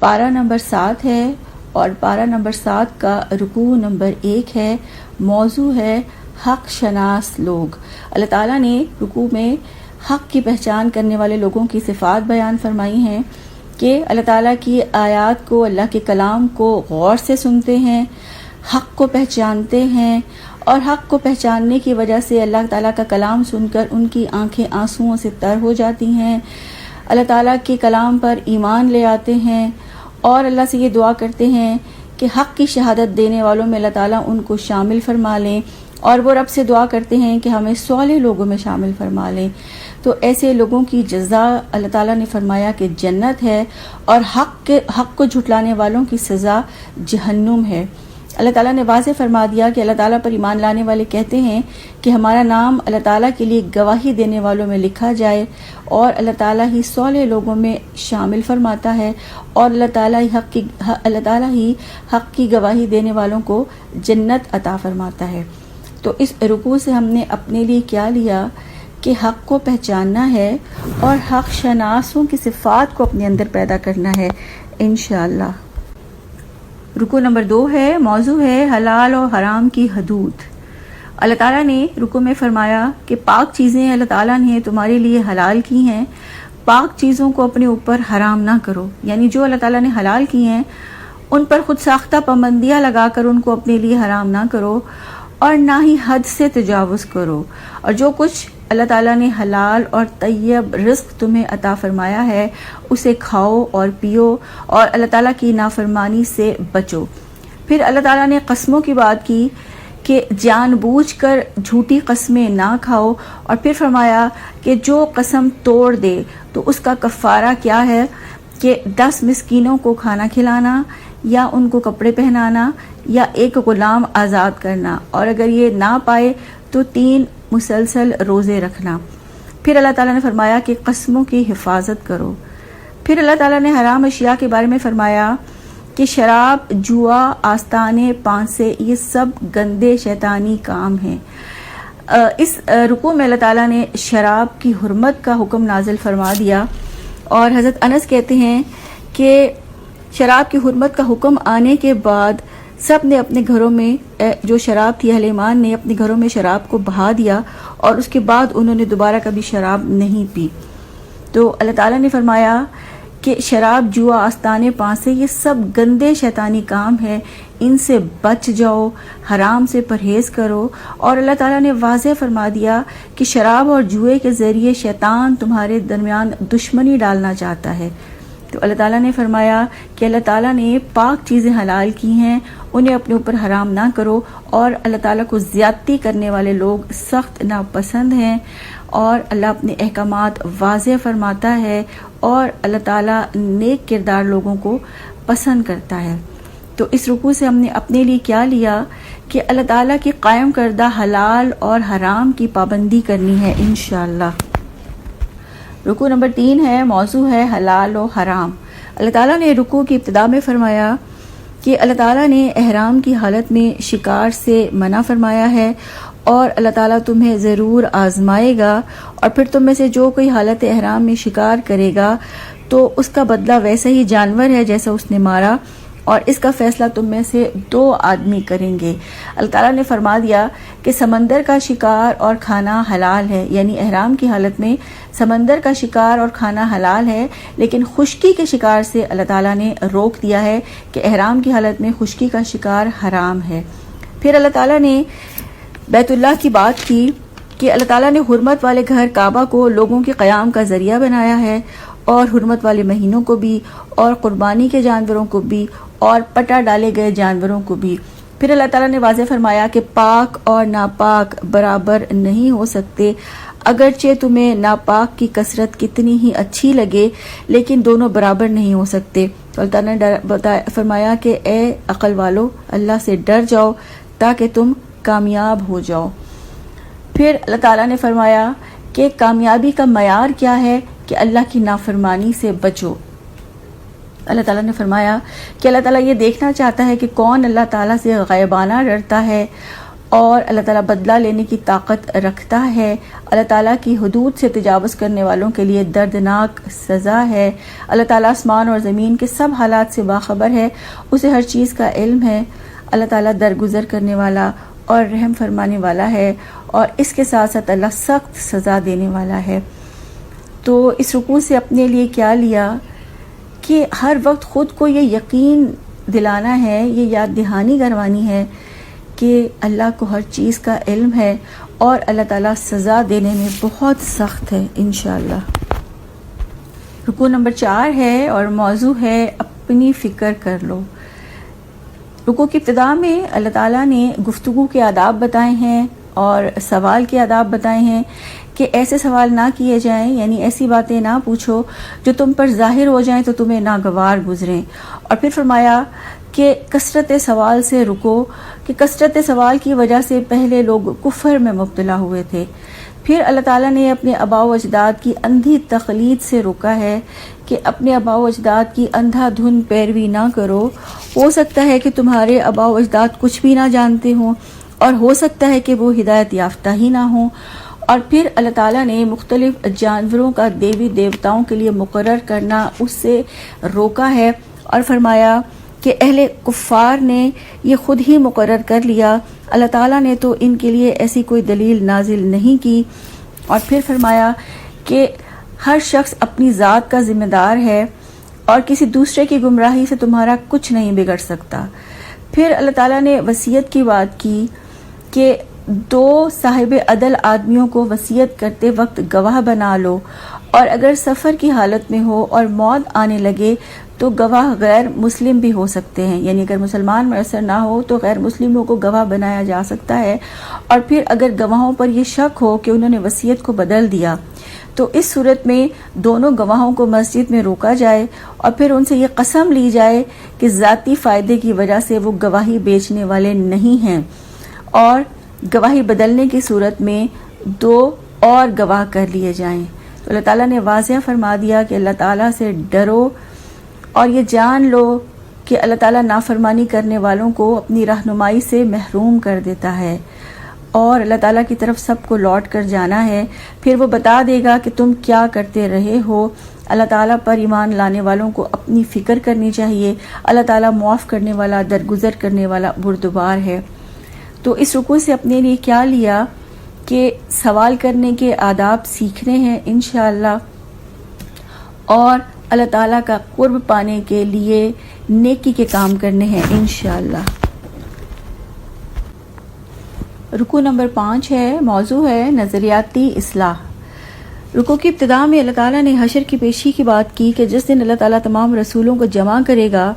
پارہ نمبر 7 ہے اور پارہ نمبر 7 کا رکوع نمبر 1 ہے۔ موضوع ہے حق شناس لوگ۔ اللہ تعالیٰ نے رکوع میں حق کی پہچان کرنے والے لوگوں کی صفات بیان فرمائی ہیں کہ اللہ تعالیٰ کی آیات کو، اللہ کے کلام کو غور سے سنتے ہیں، حق کو پہچانتے ہیں، اور حق کو پہچاننے کی وجہ سے اللہ تعالیٰ کا کلام سن کر ان کی آنکھیں آنسوؤں سے تر ہو جاتی ہیں، اللہ تعالیٰ کے کلام پر ایمان لے آتے ہیں اور اللہ سے یہ دعا کرتے ہیں کہ حق کی شہادت دینے والوں میں اللہ تعالیٰ ان کو شامل فرما لیں، اور وہ رب سے دعا کرتے ہیں کہ ہمیں صالح لوگوں میں شامل فرما لیں۔ تو ایسے لوگوں کی جزا اللہ تعالیٰ نے فرمایا کہ جنت ہے، اور حق کو جھٹلانے والوں کی سزا جہنم ہے۔ اللہ تعالیٰ نے واضح فرما دیا کہ اللہ تعالیٰ پر ایمان لانے والے کہتے ہیں کہ ہمارا نام اللہ تعالیٰ کے لیے گواہی دینے والوں میں لکھا جائے، اور اللہ تعالیٰ ہی صالح لوگوں میں شامل فرماتا ہے، اور اللہ تعالیٰ ہی حق کی گواہی دینے والوں کو جنت عطا فرماتا ہے۔ تو اس رکوع سے ہم نے اپنے لیے کیا لیا کہ حق کو پہچاننا ہے اور حق شناسوں کی صفات کو اپنے اندر پیدا کرنا ہے انشاءاللہ۔ رکوع نمبر 2 ہے، موضوع ہے حلال اور حرام کی حدود۔ اللہ تعالیٰ نے رکوع میں فرمایا کہ پاک چیزیں اللہ تعالیٰ نے تمہارے لیے حلال کی ہیں، پاک چیزوں کو اپنے اوپر حرام نہ کرو، یعنی جو اللہ تعالیٰ نے حلال کی ہیں ان پر خود ساختہ پابندیاں لگا کر ان کو اپنے لیے حرام نہ کرو، اور نہ ہی حد سے تجاوز کرو، اور جو کچھ اللہ تعالیٰ نے حلال اور طیب رزق تمہیں عطا فرمایا ہے اسے کھاؤ اور پیو، اور اللہ تعالیٰ کی نافرمانی سے بچو۔ پھر اللہ تعالیٰ نے قسموں کی بات کی کہ جان بوجھ کر جھوٹی قسمیں نہ کھاؤ، اور پھر فرمایا کہ جو قسم توڑ دے تو اس کا کفارہ کیا ہے کہ 10 مسکینوں کو کھانا کھلانا، یا ان کو کپڑے پہنانا، یا ایک غلام آزاد کرنا، اور اگر یہ نہ پائے تو 3 مسلسل روزے رکھنا۔ پھر اللہ تعالیٰ نے فرمایا کہ قسموں کی حفاظت کرو۔ پھر اللہ تعالیٰ نے حرام اشیاء کے بارے میں فرمایا کہ شراب، جوا، آستانے، پانسے، یہ سب گندے شیطانی کام ہیں۔ اس رکوع میں اللہ تعالیٰ نے شراب کی حرمت کا حکم نازل فرما دیا، اور حضرت انس کہتے ہیں کہ شراب کی حرمت کا حکم آنے کے بعد سب نے اپنے گھروں میں جو شراب تھی، اہل ایمان نے اپنے گھروں میں شراب کو بہا دیا، اور اس کے بعد انہوں نے دوبارہ کبھی شراب نہیں پی۔ تو اللہ تعالیٰ نے فرمایا کہ شراب، جوا، آستانے، پانسے، یہ سب گندے شیطانی کام ہے، ان سے بچ جاؤ، حرام سے پرہیز کرو۔ اور اللہ تعالیٰ نے واضح فرما دیا کہ شراب اور جوئے کے ذریعے شیطان تمہارے درمیان دشمنی ڈالنا چاہتا ہے۔ تو اللہ تعالیٰ نے فرمایا کہ اللہ تعالیٰ نے پاک چیزیں حلال کی ہیں، انہیں اپنے اوپر حرام نہ کرو، اور اللہ تعالیٰ کو زیادتی کرنے والے لوگ سخت ناپسند ہیں، اور اللہ اپنے احکامات واضح فرماتا ہے، اور اللہ تعالیٰ نیک کردار لوگوں کو پسند کرتا ہے۔ تو اس رکوع سے ہم نے اپنے لیے کیا لیا کہ اللہ تعالیٰ کی قائم کردہ حلال اور حرام کی پابندی کرنی ہے انشاءاللہ۔ رکوع نمبر 3 ہے، موضوع ہے حلال و حرام۔ اللہ تعالیٰ نے رکوع کی ابتدا میں فرمایا کہ اللہ تعالیٰ نے احرام کی حالت میں شکار سے منع فرمایا ہے، اور اللہ تعالیٰ تمہیں ضرور آزمائے گا، اور پھر تم میں سے جو کوئی حالت احرام میں شکار کرے گا تو اس کا بدلہ ویسا ہی جانور ہے جیسا اس نے مارا، اور اس کا فیصلہ تم میں سے 2 آدمی کریں گے۔ اللہ تعالیٰ نے فرما دیا کہ سمندر کا شکار اور کھانا حلال ہے، یعنی احرام کی حالت میں سمندر کا شکار اور کھانا حلال ہے، لیکن خشکی کے شکار سے اللہ تعالیٰ نے روک دیا ہے کہ احرام کی حالت میں خشکی کا شکار حرام ہے۔ پھر اللہ تعالیٰ نے بیت اللہ کی بات کی کہ اللہ تعالیٰ نے حرمت والے گھر کعبہ کو لوگوں کے قیام کا ذریعہ بنایا ہے، اور حرمت والے مہینوں کو بھی، اور قربانی کے جانوروں کو بھی، اور پٹا ڈالے گئے جانوروں کو بھی۔ پھر اللہ تعالیٰ نے واضح فرمایا کہ پاک اور ناپاک برابر نہیں ہو سکتے، اگرچہ تمہیں ناپاک کی کثرت کتنی ہی اچھی لگے، لیکن دونوں برابر نہیں ہو سکتے۔ تو اللہ تعالیٰ نے فرمایا کہ اے عقل والو، اللہ سے ڈر جاؤ تاکہ تم کامیاب ہو جاؤ۔ پھر اللہ تعالیٰ نے فرمایا کہ کامیابی کا معیار کیا ہے کہ اللہ کی نافرمانی سے بچو۔ اللہ تعالیٰ نے فرمایا کہ اللہ تعالیٰ یہ دیکھنا چاہتا ہے کہ کون اللہ تعالیٰ سے غائبانہ ڈرتا ہے، اور اللہ تعالیٰ بدلہ لینے کی طاقت رکھتا ہے. اللہ تعالیٰ کی حدود سے تجاوز کرنے والوں کے لیے دردناک سزا ہے. اللہ تعالیٰ آسمان اور زمین کے سب حالات سے باخبر ہے، اسے ہر چیز کا علم ہے. اللہ تعالیٰ درگزر کرنے والا اور رحم فرمانے والا ہے، اور اس کے ساتھ ساتھ اللہ سخت سزا دینے والا ہے. تو اس رکوع سے اپنے لیے کیا لیا کہ ہر وقت خود کو یہ یقین دلانا ہے، یہ یاد دہانی کروانی ہے کہ اللہ کو ہر چیز کا علم ہے اور اللہ تعالیٰ سزا دینے میں بہت سخت ہے انشاءاللہ. رکوع نمبر 4 ہے اور موضوع ہے اپنی فکر کر لو. رکوع کی ابتدا میں اللہ تعالیٰ نے گفتگو کے آداب بتائے ہیں اور سوال کے آداب بتائے ہیں کہ ایسے سوال نہ کیے جائیں، یعنی ایسی باتیں نہ پوچھو جو تم پر ظاہر ہو جائیں تو تمہیں ناگوار گزریں. اور پھر فرمایا کہ کثرت سوال سے رکو، کہ کثرت سوال کی وجہ سے پہلے لوگ کفر میں مبتلا ہوئے تھے. پھر اللہ تعالیٰ نے اپنے آباء و اجداد کی اندھی تقلید سے روکا ہے کہ اپنے آباء و اجداد کی اندھا دھن پیروی نہ کرو. ہو سکتا ہے کہ تمہارے آباء و اجداد کچھ بھی نہ جانتے ہوں، اور ہو سکتا ہے کہ وہ ہدایت یافتہ ہی نہ ہوں. اور پھر اللہ تعالیٰ نے مختلف جانوروں کا دیوی دیوتاؤں کے لیے مقرر کرنا اس سے روکا ہے، اور فرمایا کہ اہل کفار نے یہ خود ہی مقرر کر لیا، اللہ تعالیٰ نے تو ان کے لیے ایسی کوئی دلیل نازل نہیں کی. اور پھر فرمایا کہ ہر شخص اپنی ذات کا ذمہ دار ہے اور کسی دوسرے کی گمراہی سے تمہارا کچھ نہیں بگڑ سکتا. پھر اللہ تعالیٰ نے وصیت کی بات کی کہ 2 صاحب عدل آدمیوں کو وصیت کرتے وقت گواہ بنا لو، اور اگر سفر کی حالت میں ہو اور موت آنے لگے تو گواہ غیر مسلم بھی ہو سکتے ہیں، یعنی اگر مسلمان میسر نہ ہو تو غیر مسلموں کو گواہ بنایا جا سکتا ہے. اور پھر اگر گواہوں پر یہ شک ہو کہ انہوں نے وصیت کو بدل دیا تو اس صورت میں دونوں گواہوں کو مسجد میں روکا جائے اور پھر ان سے یہ قسم لی جائے کہ ذاتی فائدے کی وجہ سے وہ گواہی بیچنے والے نہیں ہیں، اور گواہی بدلنے کی صورت میں 2 اور گواہ کر لیے جائیں. تو اللہ تعالیٰ نے واضح فرما دیا کہ اللہ تعالیٰ سے ڈرو اور یہ جان لو کہ اللہ تعالیٰ نافرمانی کرنے والوں کو اپنی رہنمائی سے محروم کر دیتا ہے، اور اللہ تعالیٰ کی طرف سب کو لوٹ کر جانا ہے. پھر وہ بتا دے گا کہ تم کیا کرتے رہے ہو. اللہ تعالیٰ پر ایمان لانے والوں کو اپنی فکر کرنی چاہیے. اللہ تعالیٰ معاف کرنے والا، درگزر کرنے والا، بردبار ہے. تو اس رکوع سے اپنے لیے کیا لیا کہ سوال کرنے کے آداب سیکھنے ہیں انشاءاللہ، اور اللہ تعالیٰ کا قرب پانے کے لیے نیکی کے کام کرنے ہیں انشاءاللہ. رکوع نمبر 5 ہے، موضوع ہے نظریاتی اصلاح. رکوع کی ابتدا میں اللہ تعالیٰ نے حشر کی پیشی کی بات کی کہ جس دن اللہ تعالیٰ تمام رسولوں کو جمع کرے گا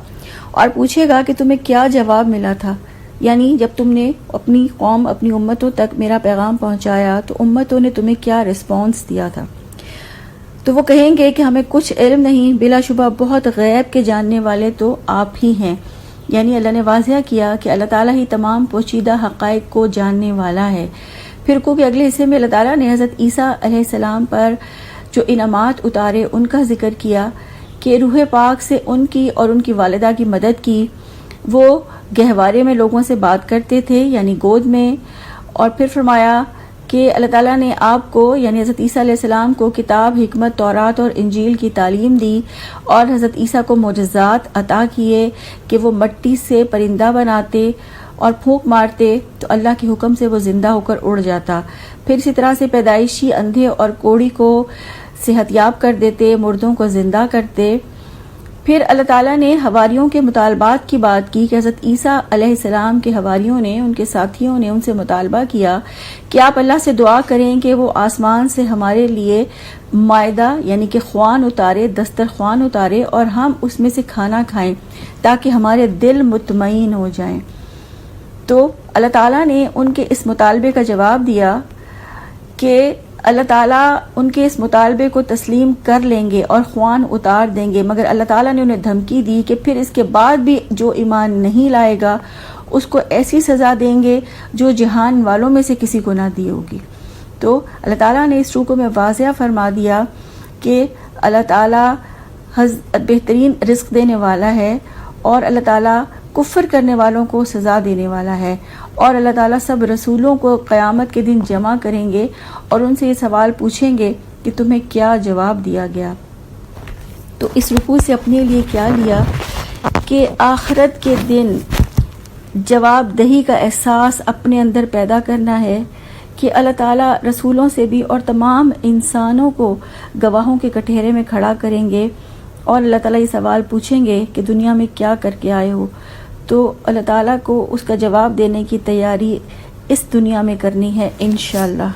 اور پوچھے گا کہ تمہیں کیا جواب ملا تھا، یعنی جب تم نے اپنی قوم، اپنی امتوں تک میرا پیغام پہنچایا تو امتوں نے تمہیں کیا رسپانس دیا تھا. تو وہ کہیں گے کہ ہمیں کچھ علم نہیں، بلا شبہ بہت غیب کے جاننے والے تو آپ ہی ہیں. یعنی اللہ نے واضح کیا کہ اللہ تعالیٰ ہی تمام پوشیدہ حقائق کو جاننے والا ہے. پھر رکوع کے اگلے حصے میں اللہ تعالیٰ نے حضرت عیسیٰ علیہ السلام پر جو انعامات اتارے ان کا ذکر کیا کہ روح پاک سے ان کی اور ان کی والدہ کی مدد کی. وہ گہوارے میں لوگوں سے بات کرتے تھے، یعنی گود میں. اور پھر فرمایا کہ اللہ تعالیٰ نے آپ کو یعنی حضرت عیسیٰ علیہ السلام کو کتاب، حکمت، تورات اور انجیل کی تعلیم دی، اور حضرت عیسیٰ کو معجزات عطا کیے کہ وہ مٹی سے پرندہ بناتے اور پھونک مارتے تو اللہ کے حکم سے وہ زندہ ہو کر اڑ جاتا. پھر اسی طرح سے پیدائشی اندھے اور کوڑی کو صحت یاب کر دیتے، مردوں کو زندہ کرتے. پھر اللہ تعالیٰ نے حواریوں کے مطالبات کی بات کی کہ حضرت عیسیٰ علیہ السلام کے حواریوں نے، ان کے ساتھیوں نے ان سے مطالبہ کیا کہ آپ اللہ سے دعا کریں کہ وہ آسمان سے ہمارے لیے مائدہ یعنی کہ خوان اتارے، دسترخوان اتارے، اور ہم اس میں سے کھانا کھائیں تاکہ ہمارے دل مطمئن ہو جائیں. تو اللہ تعالیٰ نے ان کے اس مطالبے کا جواب دیا کہ اللہ تعالیٰ ان کے اس مطالبے کو تسلیم کر لیں گے اور خوان اتار دیں گے، مگر اللہ تعالیٰ نے انہیں دھمکی دی کہ پھر اس کے بعد بھی جو ایمان نہیں لائے گا اس کو ایسی سزا دیں گے جو جہان والوں میں سے کسی کو نہ دی ہوگی. تو اللہ تعالیٰ نے اس رکوع میں واضح فرما دیا کہ اللہ تعالیٰ بہترین رزق دینے والا ہے، اور اللہ تعالیٰ کفر کرنے والوں کو سزا دینے والا ہے، اور اللہ تعالیٰ سب رسولوں کو قیامت کے دن جمع کریں گے اور ان سے یہ سوال پوچھیں گے کہ تمہیں کیا جواب دیا گیا۔ تو اس رکوع سے اپنے لیے کیا لیا کہ آخرت کے دن جواب دہی کا احساس اپنے اندر پیدا کرنا ہے کہ اللہ تعالیٰ رسولوں سے بھی اور تمام انسانوں کو گواہوں کے کٹہرے میں کھڑا کریں گے، اور اللہ تعالیٰ یہ سوال پوچھیں گے کہ دنیا میں کیا کر کے آئے ہو۔ تو اللہ تعالیٰ کو اس کا جواب دینے کی تیاری اس دنیا میں کرنی ہے انشاءاللہ۔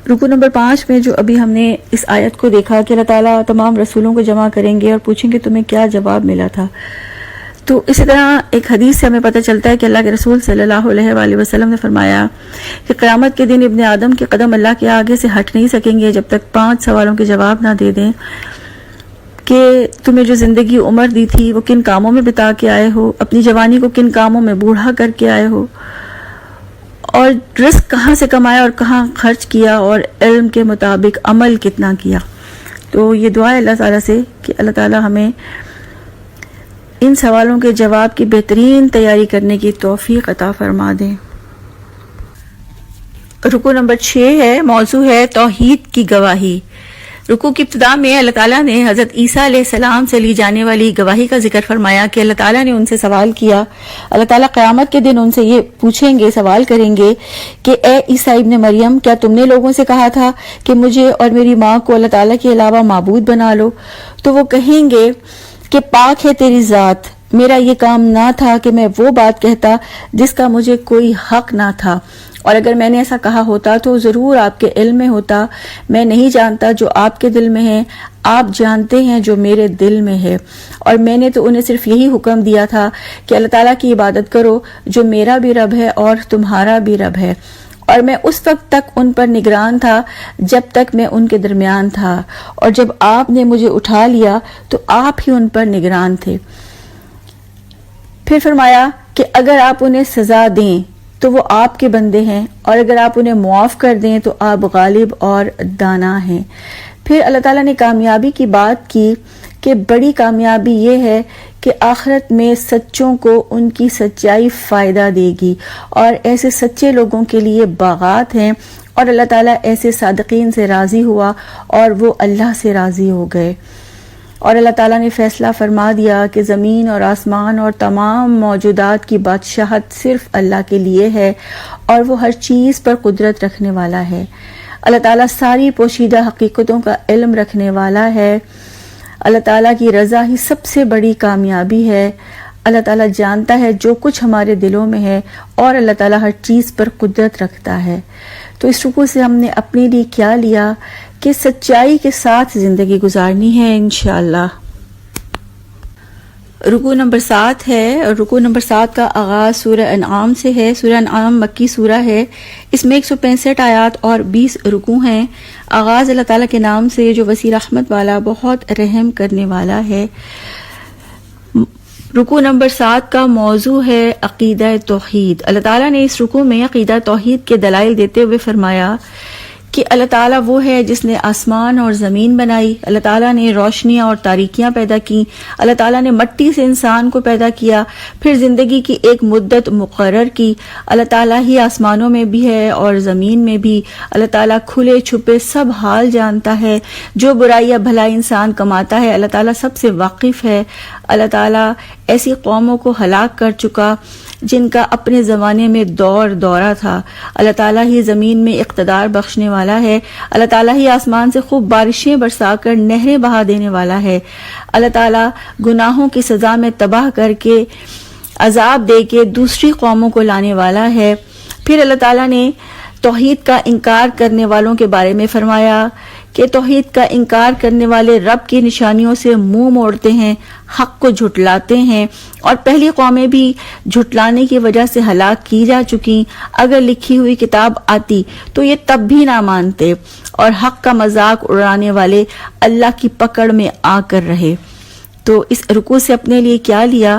رکوع نمبر 5 میں جو ابھی ہم نے اس آیت کو دیکھا کہ اللہ تعالیٰ تمام رسولوں کو جمع کریں گے اور پوچھیں گے تمہیں کیا جواب ملا تھا، تو اسی طرح ایک حدیث سے ہمیں پتہ چلتا ہے کہ اللہ کے رسول صلی اللہ علیہ وآلہ وسلم نے فرمایا کہ قیامت کے دن ابن آدم کے قدم اللہ کے آگے سے ہٹ نہیں سکیں گے جب تک 5 سوالوں کے جواب نہ دے دیں کہ تمہیں جو زندگی عمر دی تھی وہ کن کاموں میں بتا کے آئے ہو، اپنی جوانی کو کن کاموں میں بوڑھا کر کے آئے ہو، اور رزق کہاں سے کمایا اور کہاں خرچ کیا، اور علم کے مطابق عمل کتنا کیا۔ تو یہ دعا ہے اللہ تعالیٰ سے کہ اللہ تعالیٰ ہمیں ان سوالوں کے جواب کی بہترین تیاری کرنے کی توفیق عطا فرما دیں۔ رکوع نمبر 6 ہے، موضوع ہے توحید کی گواہی۔ رکوع کی ابتدا میں اللہ تعالیٰ نے حضرت عیسیٰ علیہ السلام سے لی جانے والی گواہی کا ذکر فرمایا کہ اللہ تعالیٰ نے ان سے سوال کیا، اللہ تعالیٰ قیامت کے دن ان سے یہ پوچھیں گے، سوال کریں گے کہ اے عیسیٰ ابن مریم، کیا تم نے لوگوں سے کہا تھا کہ مجھے اور میری ماں کو اللہ تعالیٰ کے علاوہ معبود بنا لو؟ تو وہ کہیں گے کہ پاک ہے تیری ذات، میرا یہ کام نہ تھا کہ میں وہ بات کہتا جس کا مجھے کوئی حق نہ تھا، اور اگر میں نے ایسا کہا ہوتا تو ضرور آپ کے علم میں ہوتا، میں نہیں جانتا جو آپ کے دل میں ہے، آپ جانتے ہیں جو میرے دل میں ہے، اور میں نے تو انہیں صرف یہی حکم دیا تھا کہ اللہ تعالیٰ کی عبادت کرو جو میرا بھی رب ہے اور تمہارا بھی رب ہے، اور میں اس وقت تک ان پر نگران تھا جب تک میں ان کے درمیان تھا، اور جب آپ نے مجھے اٹھا لیا تو آپ ہی ان پر نگران تھے۔ پھر فرمایا کہ اگر آپ انہیں سزا دیں تو وہ آپ کے بندے ہیں، اور اگر آپ انہیں معاف کر دیں تو آپ غالب اور دانا ہیں۔ پھر اللہ تعالیٰ نے کامیابی کی بات کی کہ بڑی کامیابی یہ ہے کہ آخرت میں سچوں کو ان کی سچائی فائدہ دے گی، اور ایسے سچے لوگوں کے لیے باغات ہیں، اور اللہ تعالیٰ ایسے صادقین سے راضی ہوا اور وہ اللہ سے راضی ہو گئے۔ اور اللہ تعالیٰ نے فیصلہ فرما دیا کہ زمین اور آسمان اور تمام موجودات کی بادشاہت صرف اللہ کے لیے ہے، اور وہ ہر چیز پر قدرت رکھنے والا ہے۔ اللہ تعالیٰ ساری پوشیدہ حقیقتوں کا علم رکھنے والا ہے۔ اللہ تعالیٰ کی رضا ہی سب سے بڑی کامیابی ہے۔ اللہ تعالیٰ جانتا ہے جو کچھ ہمارے دلوں میں ہے، اور اللہ تعالیٰ ہر چیز پر قدرت رکھتا ہے۔ تو اس رکوع سے ہم نے اپنے لیے کیا لیا کہ سچائی کے ساتھ زندگی گزارنی ہے انشاءاللہ۔ رکوع نمبر 7 ہے، اور رکوع نمبر 7 کا آغاز سورہ انعام سے ہے۔ سورہ انعام مکی سورہ ہے، اس میں 165 آیات اور 20 رکوع ہیں۔ آغاز اللہ تعالیٰ کے نام سے جو وسیع رحمت والا، بہت رحم کرنے والا ہے۔ رکوع نمبر 7 کا موضوع ہے عقیدہ توحید۔ اللہ تعالیٰ نے اس رکوع میں عقیدہ توحید کے دلائل دیتے ہوئے فرمایا کہ اللہ تعالیٰ وہ ہے جس نے آسمان اور زمین بنائی، اللہ تعالیٰ نے روشنیاں اور تاریکیاں پیدا کی، اللہ تعالیٰ نے مٹی سے انسان کو پیدا کیا، پھر زندگی کی ایک مدت مقرر کی۔ اللہ تعالیٰ ہی آسمانوں میں بھی ہے اور زمین میں بھی، اللہ تعالیٰ کھلے چھپے سب حال جانتا ہے، جو برائی یا بھلائی انسان کماتا ہے اللہ تعالیٰ سب سے واقف ہے۔ اللہ تعالیٰ ایسی قوموں کو ہلاک کر چکا جن کا اپنے زمانے میں دورہ تھا۔ اللہ تعالیٰ ہی زمین میں اقتدار بخشنے والا ہے، اللہ تعالیٰ ہی آسمان سے خوب بارشیں برسا کر نہریں بہا دینے والا ہے۔ اللہ تعالیٰ گناہوں کی سزا میں تباہ کر کے عذاب دے کے دوسری قوموں کو لانے والا ہے۔ پھر اللہ تعالیٰ نے توحید کا انکار کرنے والوں کے بارے میں فرمایا کہ توحید کا انکار کرنے والے رب کی نشانیوں سے منہ موڑتے ہیں، حق کو جھٹلاتے ہیں، اور پہلی قومیں بھی جھٹلانے کی وجہ سے ہلاک کی جا چکی۔ اگر لکھی ہوئی کتاب آتی تو یہ تب بھی نہ مانتے، اور حق کا مذاق اڑانے والے اللہ کی پکڑ میں آ کر رہے۔ تو اس رکوع سے اپنے لیے کیا لیا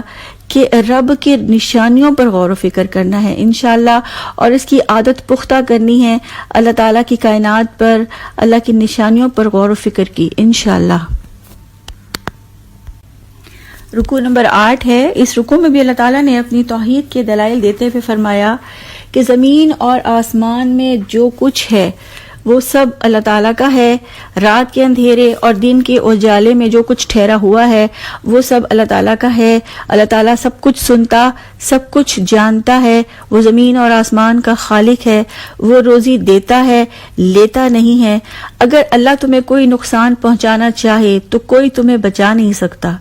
کہ رب کی نشانیوں پر غور و فکر کرنا ہے انشاءاللہ، اور اس کی عادت پختہ کرنی ہے اللہ تعالیٰ کی کائنات پر، اللہ کی نشانیوں پر غور و فکر کی انشاءاللہ۔ رکوع نمبر 8 ہے. اس رکوع میں بھی اللہ تعالیٰ نے اپنی توحید کے دلائل دیتے ہوئے فرمایا کہ زمین اور آسمان میں جو کچھ ہے وہ سب اللہ تعالیٰ کا ہے. رات کے اندھیرے اور دن کے اجالے میں جو کچھ ٹھہرا ہوا ہے وہ سب اللہ تعالیٰ کا ہے. اللہ تعالیٰ سب کچھ سنتا، سب کچھ جانتا ہے. وہ زمین اور آسمان کا خالق ہے. وہ روزی دیتا ہے، لیتا نہیں ہے. اگر اللہ تمہیں کوئی نقصان پہنچانا چاہے تو کوئی تمہیں بچا نہیں سکتا،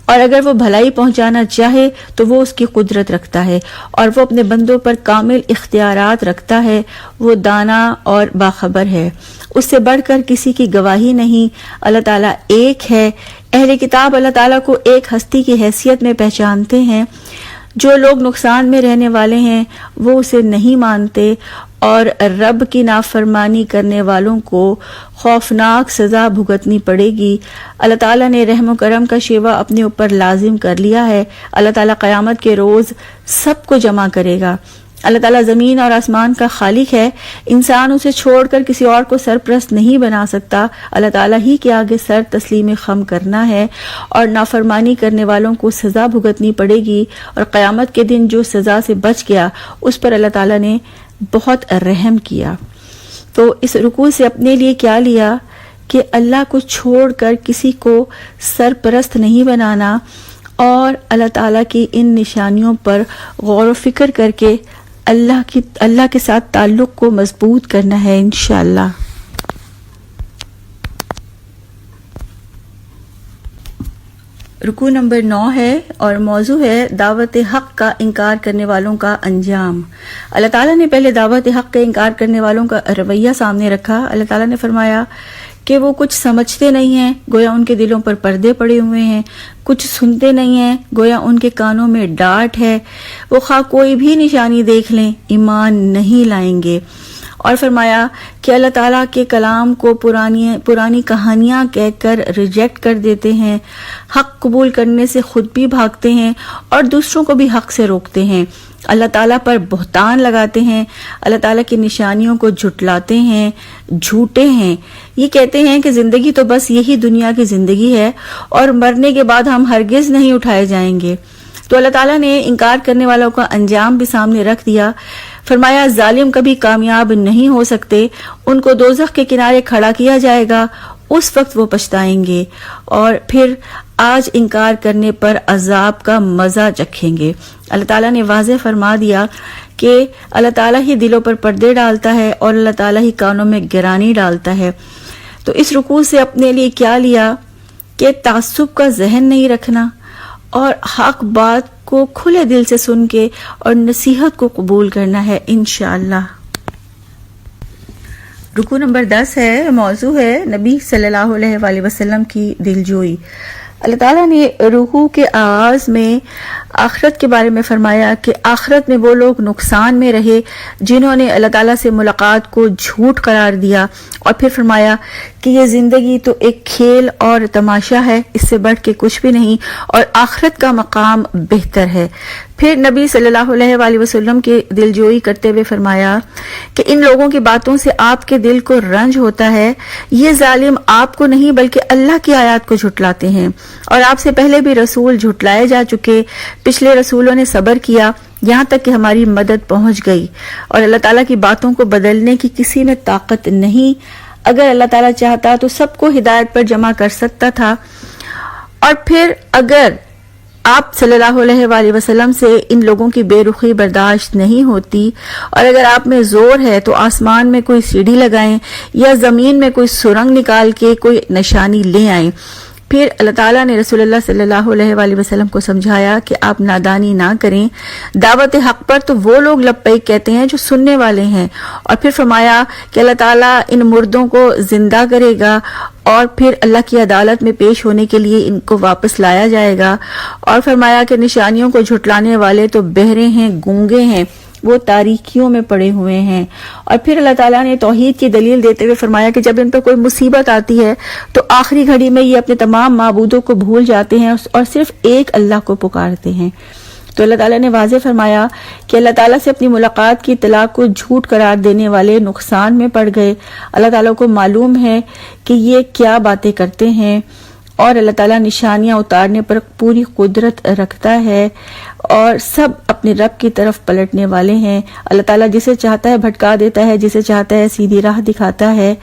اور اگر وہ بھلائی پہنچانا چاہے تو وہ اس کی قدرت رکھتا ہے، اور وہ اپنے بندوں پر کامل اختیارات رکھتا ہے. وہ دانا اور باخبر ہے، اس سے بڑھ کر کسی کی گواہی نہیں. اللہ تعالیٰ ایک ہے. اہل کتاب اللہ تعالیٰ کو ایک ہستی کی حیثیت میں پہچانتے ہیں. جو لوگ نقصان میں رہنے والے ہیں وہ اسے نہیں مانتے، اور رب کی نافرمانی کرنے والوں کو خوفناک سزا بھگتنی پڑے گی. اللہ تعالیٰ نے رحم و کرم کا شیوا اپنے اوپر لازم کر لیا ہے. اللہ تعالیٰ قیامت کے روز سب کو جمع کرے گا. اللہ تعالیٰ زمین اور آسمان کا خالق ہے. انسان اسے چھوڑ کر کسی اور کو سرپرست نہیں بنا سکتا. اللہ تعالیٰ ہی کے آگے سر تسلیم خم کرنا ہے، اور نافرمانی کرنے والوں کو سزا بھگتنی پڑے گی. اور قیامت کے دن جو سزا سے بچ گیا اس پر اللہ تعالیٰ نے بہت رحم کیا. تو اس رکوع سے اپنے لیے کیا لیا کہ اللہ کو چھوڑ کر کسی کو سرپرست نہیں بنانا، اور اللہ تعالیٰ کی ان نشانیوں پر غور و فکر کر کے اللہ کے ساتھ تعلق کو مضبوط کرنا ہے انشاءاللہ. رکوع نمبر 9 ہے اور موضوع ہے دعوت حق کا انکار کرنے والوں کا انجام. اللہ تعالیٰ نے پہلے دعوت حق کا انکار کرنے والوں کا رویہ سامنے رکھا. اللہ تعالیٰ نے فرمایا کہ وہ کچھ سمجھتے نہیں ہیں، گویا ان کے دلوں پر پردے پڑے ہوئے ہیں. کچھ سنتے نہیں ہیں، گویا ان کے کانوں میں ڈانٹ ہے. وہ خواہ کوئی بھی نشانی دیکھ لیں ایمان نہیں لائیں گے. اور فرمایا کہ اللہ تعالیٰ کے کلام کو پرانی کہانیاں کہہ کر ریجیکٹ کر دیتے ہیں. حق قبول کرنے سے خود بھی بھاگتے ہیں اور دوسروں کو بھی حق سے روکتے ہیں. اللہ تعالیٰ پر بہتان لگاتے ہیں، اللہ تعالیٰ کی نشانیوں کو جھٹلاتے ہیں، جھوٹے ہیں. یہ کہتے ہیں کہ زندگی تو بس یہی دنیا کی زندگی ہے اور مرنے کے بعد ہم ہرگز نہیں اٹھائے جائیں گے. تو اللہ تعالیٰ نے انکار کرنے والوں کا انجام بھی سامنے رکھ دیا. فرمایا ظالم کبھی کامیاب نہیں ہو سکتے. ان کو دوزخ کے کنارے کھڑا کیا جائے گا، اس وقت وہ پچھتائیں گے، اور پھر آج انکار کرنے پر عذاب کا مزہ چکھیں گے. اللہ تعالیٰ نے واضح فرما دیا کہ اللہ تعالیٰ ہی دلوں پر پردے ڈالتا ہے اور اللہ تعالیٰ ہی کانوں میں گرانی ڈالتا ہے. تو اس رکوع سے اپنے لیے کیا لیا کہ تعصب کا ذہن نہیں رکھنا، اور حق بات کو کھلے دل سے سن کے اور نصیحت کو قبول کرنا ہے انشاءاللہ. رکوع نمبر 10 ہے. موضوع ہے نبی صلی اللہ علیہ وآلہ وسلم کی دلجوئی. اللہ تعالیٰ نے رکوع کے آغاز میں آخرت کے بارے میں فرمایا کہ آخرت میں وہ لوگ نقصان میں رہے جنہوں نے اللہ تعالیٰ سے ملاقات کو جھوٹ قرار دیا، اور پھر فرمایا کہ یہ زندگی تو ایک کھیل اور تماشا ہے، اس سے بڑھ کے کچھ بھی نہیں، اور آخرت کا مقام بہتر ہے. پھر نبی صلی اللہ علیہ وآلہ وسلم کی دلجوئی کرتے ہوئے فرمایا کہ ان لوگوں کی باتوں سے آپ کے دل کو رنج ہوتا ہے. یہ ظالم آپ کو نہیں بلکہ اللہ کی آیات کو جھٹلاتے ہیں، اور آپ سے پہلے بھی رسول جھٹلائے جا چکے. پچھلے رسولوں نے صبر کیا یہاں تک کہ ہماری مدد پہنچ گئی، اور اللہ تعالیٰ کی باتوں کو بدلنے کی کسی میں طاقت نہیں. اگر اللہ تعالیٰ چاہتا تو سب کو ہدایت پر جمع کر سکتا تھا. اور پھر اگر آپ صلی اللہ علیہ وآلہ وسلم سے ان لوگوں کی بے رخی برداشت نہیں ہوتی، اور اگر آپ میں زور ہے تو آسمان میں کوئی سیڑھی لگائیں یا زمین میں کوئی سرنگ نکال کے کوئی نشانی لے آئیں. پھر اللہ تعالیٰ نے رسول اللہ صلی اللہ علیہ وآلہ وسلم کو سمجھایا کہ آپ نادانی نہ کریں. دعوت حق پر تو وہ لوگ لبیک کہتے ہیں جو سننے والے ہیں. اور پھر فرمایا کہ اللہ تعالیٰ ان مردوں کو زندہ کرے گا، اور پھر اللہ کی عدالت میں پیش ہونے کے لیے ان کو واپس لایا جائے گا. اور فرمایا کہ نشانیوں کو جھٹلانے والے تو بہرے ہیں، گونگے ہیں، وہ تاریکیوں میں پڑے ہوئے ہیں. اور پھر اللہ تعالیٰ نے توحید کی دلیل دیتے ہوئے فرمایا کہ جب ان پر کوئی مصیبت آتی ہے تو آخری گھڑی میں یہ اپنے تمام معبودوں کو بھول جاتے ہیں اور صرف ایک اللہ کو پکارتے ہیں. تو اللہ تعالیٰ نے واضح فرمایا کہ اللہ تعالیٰ سے اپنی ملاقات کی اطلاع کو جھوٹ قرار دینے والے نقصان میں پڑ گئے. اللہ تعالیٰ کو معلوم ہے کہ یہ کیا باتیں کرتے ہیں. اور اللہ تعالیٰ نشانیاں اتارنے پر پوری قدرت رکھتا ہے اور سب اپنے رب کی طرف پلٹنے والے ہیں۔ اللہ تعالیٰ جسے چاہتا ہے بھٹکا دیتا ہے، جسے چاہتا ہے سیدھی راہ دکھاتا ہے،